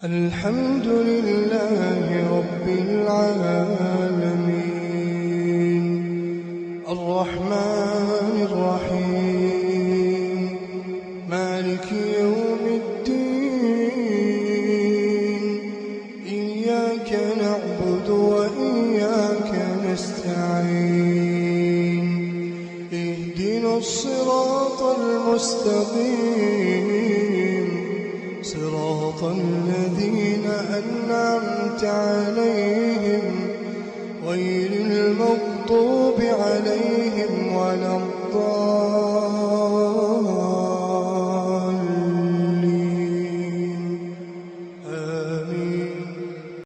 الحمد لله رب العالمين الرحمن الرحيم مالك يوم الدين إياك نعبد وإياك نستعين اهدنا الصراط المستقيم صراط الذين أنعمت عليهم غير المغضوب عليهم ولا الضالين.